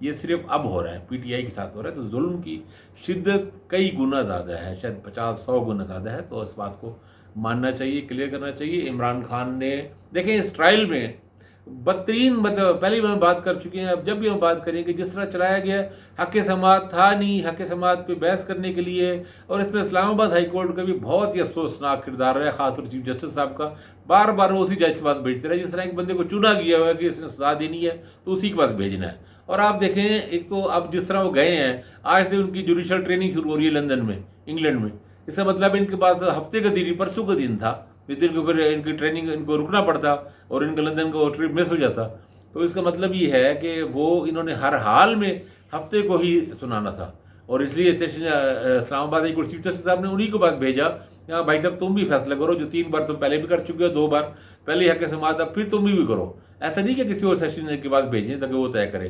یہ صرف اب ہو رہا ہے، پی ٹی آئی کے ساتھ ہو رہا ہے، تو ظلم کی شدت کئی گنا زیادہ ہے، شاید 50-100 گنا زیادہ ہے، تو اس بات کو ماننا چاہیے، کلیئر کرنا چاہیے۔ عمران خان نے دیکھیں اس ٹرائل میں بدترین، مطلب پہلی بار بات کر چکے ہیں، اب جب بھی ہم بات کریں کہ جس طرح چلایا گیا، حق سماعت تھا نہیں، حق سماعت پہ بحث کرنے کے لیے، اور اس میں اسلام آباد ہائی کورٹ کا بھی بہت ہی افسوسناک کردار ہے، خاص طور چیف جسٹس صاحب کا، بار بار وہ اسی جج کے پاس بھیجتے رہے، جس طرح ایک بندے کو چنا گیا ہوا ہے کہ اس نے سزا دینی ہے تو اسی کے پاس بھیجنا ہے۔ اور آپ دیکھیں، ایک تو اب جس طرح وہ گئے ہیں، آج سے ان کی جوڈیشل ٹریننگ شروع ہو رہی ہے لندن میں، انگلینڈ میں، اس کا مطلب ان کے پاس ہفتے کا دن، پرسوں کا دن تھا، جس دن کو پھر ان کی ٹریننگ ان کو رکنا پڑتا اور ان کا لندن کا ٹرپ مس ہو جاتا۔ تو اس کا مطلب یہ ہے کہ وہ انہوں نے ہر حال میں ہفتے کو ہی سنانا تھا، اور اس لیے سیشن اسلام آباد کو چیف جسٹس صاحب نے انہی کو پاس بھیجا، یہاں بھائی صاحب تم بھی فیصلہ کرو، جو 3 بار تم پہلے بھی کر چکے ہو، 2 بار پہلے حق سماعت، اب پھر تم بھی کرو، ایسا نہیں کہ کسی اور سیشن کے پاس بھیجیں تاکہ وہ طے کرے۔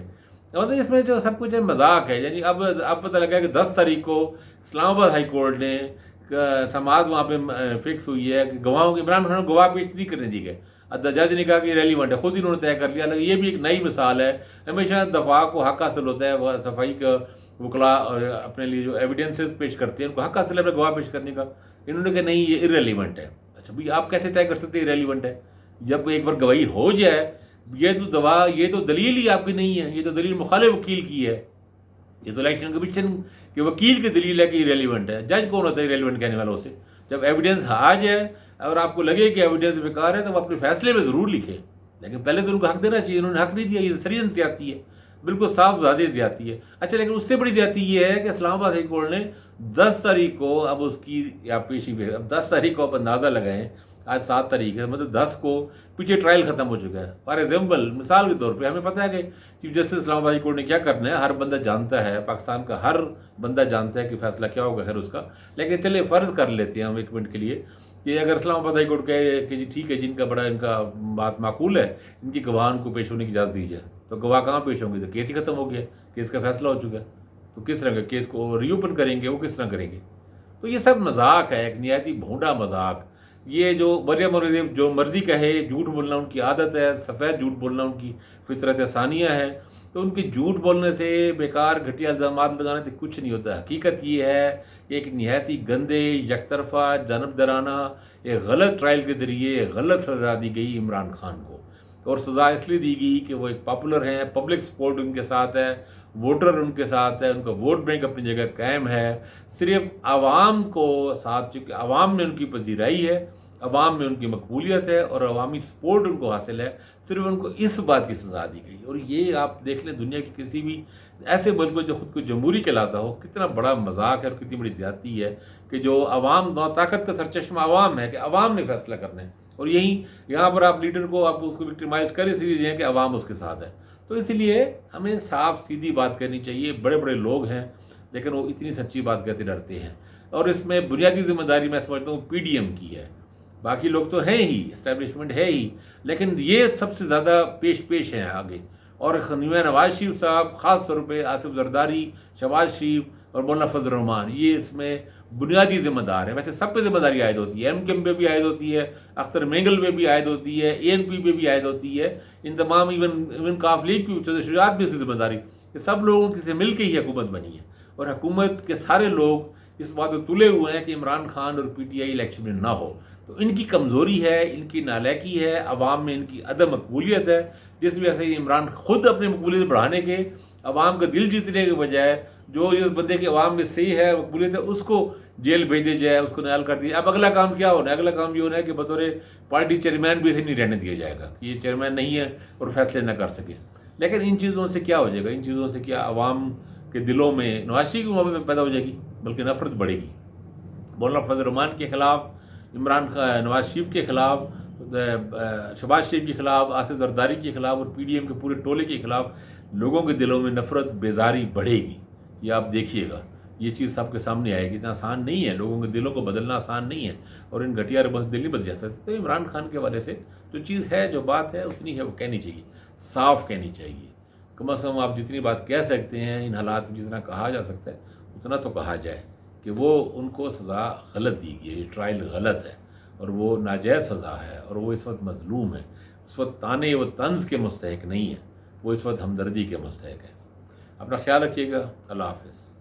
مطلب اس میں جو سب کچھ ہے مذاق ہے، یعنی اب پتہ لگا کہ 10 تاریخ کو اسلام آباد ہائی کورٹ نے سماعت وہاں پہ فکس ہوئی ہے کہ گواہوں کے، عمران خان کو گواہ پیش نہیں کرنے دی گئے، جج نے کہا کہ ریلیونٹ ہے، خود ہی انہوں نے طے کر لیا۔ یہ بھی ایک نئی مثال ہے، ہمیشہ دفاع کو حق حاصل ہوتا ہے، وہ صفائی کا وکلاء اپنے لیے جو ایویڈنسز پیش کرتے ہیں ان کو حق حاصل ہے اپنے گواہ پیش کرنے کا، انہوں نے کہا نہیں یہ ارریلیونٹ ہے۔ اچھا بھائی آپ کیسے طے کر سکتے ہیں ارریلیونٹ ہے؟ جب ایک بار گواہی ہو جائے، یہ تو دلیل ہی آپ کی نہیں ہے، یہ تو دلیل مخالف وکیل کی ہے، یہ تو الیکشن کمیشن کے وکیل کی دلیل ہے کہ ریلیونٹ ہے۔ جج کون ہوتا ہے ریلیونٹ کہنے والوں سے؟ جب ایویڈنس آ جائے اور آپ کو لگے کہ ایویڈنس بیکار ہے تو وہ اپنے فیصلے میں ضرور لکھے، لیکن پہلے تو ان کو حق دینا چاہیے، انہوں نے حق نہیں دیا، یہ سریحاً زیادتی ہے، بالکل صاف زیادہ زیادتی ہے۔ اچھا لیکن اس سے بڑی زیادتی یہ ہے کہ اسلام آباد ہائی کورٹ نے 10 تاریخ کو اب اس کی پیشی پہ، اب 10 تاریخ کو آپ اندازہ لگائیں، آج 7 تاریخ ہے، مطلب 10 کو پیچھے ٹرائل ختم ہو چکا ہے۔ فار ایگزامپل، مثال کے طور پہ ہمیں پتہ ہے کہ چیف جسٹس اسلام آباد ہائی کورٹ نے کیا کرنا ہے، ہر بندہ جانتا ہے، پاکستان کا ہر بندہ جانتا ہے کہ فیصلہ کیا ہوگا خیر اس کا، لیکن چلے فرض کر لیتے ہیں ہم ایک منٹ کے لیے کہ اگر اسلام آباد ہائی کورٹ کہے کہ جی ٹھیک ہے، جن کا بڑا ان کا بات معقول ہے، ان کی گواہان کو پیش ہونے کی اجازت دی جائے، تو گواہ کہاں پیش ہوں گے؟ تو کیس ہی ختم ہو گیا، کیس کا فیصلہ ہو چکا ہے، تو کس طرح کا کیس کو ری اوپن کریں گے؟ وہ کس طرح کریں گے؟ تو یہ سب مذاق ہے، ایک نہایتی بھونڈا مذاق۔ یہ جو مریم اور جو مرضی کہے، جھوٹ بولنا ان کی عادت ہے، سفید جھوٹ بولنا ان کی فطرت ثانیہ ہے، تو ان کے جھوٹ بولنے سے، بیکار گھٹیا الزامات لگانے سے کچھ نہیں ہوتا۔ حقیقت یہ ہے کہ ایک نہایتی گندے، یک طرفہ، جانبدارانہ ایک غلط ٹرائل کے ذریعے غلط سزا دی گئی عمران خان کو، اور سزا اس لیے دی گئی کہ وہ ایک پاپولر ہیں، پبلک سپورٹ ان کے ساتھ ہے، ووٹر ان کے ساتھ ہے، ان کا ووٹ بینک اپنی جگہ قائم ہے، صرف عوام کو ساتھ، چونکہ عوام میں ان کی پذیرائی ہے، عوام میں ان کی مقبولیت ہے اور عوامی سپورٹ ان کو حاصل ہے، صرف ان کو اس بات کی سزا دی گئی۔ اور یہ آپ دیکھ لیں دنیا کی کسی بھی ایسے ملک میں جو خود کو جمہوری کہلاتا ہو، کتنا بڑا مذاق ہے اور کتنی بڑی زیادتی ہے کہ جو عوام، طاقت کا سرچشمہ عوام ہے، کہ عوام نے فیصلہ کرنا ہے، اور یہاں پر آپ لیڈر کو، آپ اس کو وکٹیمائز کر اسی لیے ہیں کہ عوام اس کے ساتھ ہے۔ تو اس لیے ہمیں صاف سیدھی بات کرنی چاہیے۔ بڑے بڑے لوگ ہیں لیکن وہ اتنی سچی بات کہتے ڈرتے ہیں، اور اس میں بنیادی ذمہ داری میں سمجھتا ہوں پی ڈی ایم کی ہے، باقی لوگ تو ہیں ہی، اسٹیبلشمنٹ ہے ہی، لیکن یہ سب سے زیادہ پیش ہیں آگے۔ اور نواز شریف صاحب، خاص طور پہ آصف زرداری، شہباز شریف اور مولانا فضل الرحمان، یہ اس میں بنیادی ذمہ دار ہیں۔ ویسے سب پہ ذمہ داری عائد ہوتی ہے، ایم کیم پہ بھی عائد ہوتی ہے، اختر مینگل پہ بھی عائد ہوتی ہے، اے این پی پہ بھی عائد ہوتی ہے، ان تمام ایون کاف لیگ پہ شجاعت بھی اس کی ذمہ داری کہ سب لوگوں سے مل کے ہی حکومت بنی ہے، اور حکومت کے سارے لوگ اس بات پہ تلے ہوئے ہیں کہ عمران خان اور پی ٹی آئی الیکشن میں نہ ہو۔ تو ان کی کمزوری ہے، ان کی نالائکی ہے، عوام میں ان کی عدم مقبولیت ہے، جس وجہ سے عمران خود اپنی مقبولیت بڑھانے کے، عوام کا دل جیتنے کے بجائے، جو اس بندے کے عوام میں صحیح ہے، مقبولیت ہے، اس کو جیل بھیج دیا جائے، اس کو نال کر دیا۔ اب اگلا کام کیا ہونا ہے؟ اگلا کام یہ ہونا ہے کہ بطور پارٹی چیئرمین بھی اسے نہیں رہنے دیا جائے گا، کہ یہ چیئرمین نہیں ہے اور فیصلے نہ کر سکے۔ لیکن ان چیزوں سے کیا ہو جائے گا؟ ان چیزوں سے کیا عوام کے دلوں میں نواز شریف کی محبت میں پیدا ہو جائے گی، بلکہ نفرت بڑھے گی۔ مولانا فضل الرحمان کے خلاف، عمران خان، نواز شریف کے خلاف، شہباز شریف کے خلاف، آصف زرداری کے خلاف اور پی ڈی ایم کے پورے ٹولے کے خلاف لوگوں کے دلوں میں نفرت، بیزاری بڑھے گی۔ یہ آپ دیکھیے گا، یہ چیز سب کے سامنے آئے گی۔ اتنا آسان نہیں ہے، لوگوں کے دلوں کو بدلنا آسان نہیں ہے، اور ان گھٹیا ربوں سے دل نہیں بدل جا سکتے۔ تو عمران خان کے حوالے سے جو چیز ہے، جو بات ہے، اتنی ہے وہ کہنی چاہیے، صاف کہنی چاہیے۔ کم از کم آپ جتنی بات کہہ سکتے ہیں ان حالات میں، جتنا کہا جا سکتا ہے اتنا تو کہا جائے کہ وہ ان کو سزا غلط دی گئی ہے، یہ ٹرائل غلط ہے اور وہ ناجائز سزا ہے، اور وہ اس وقت مظلوم ہے، اس وقت طانے و طنز کے مستحق نہیں ہے، وہ اس وقت ہمدردی کے مستحق ہے۔ اپنا خیال رکھیے گا. اللہ حافظ.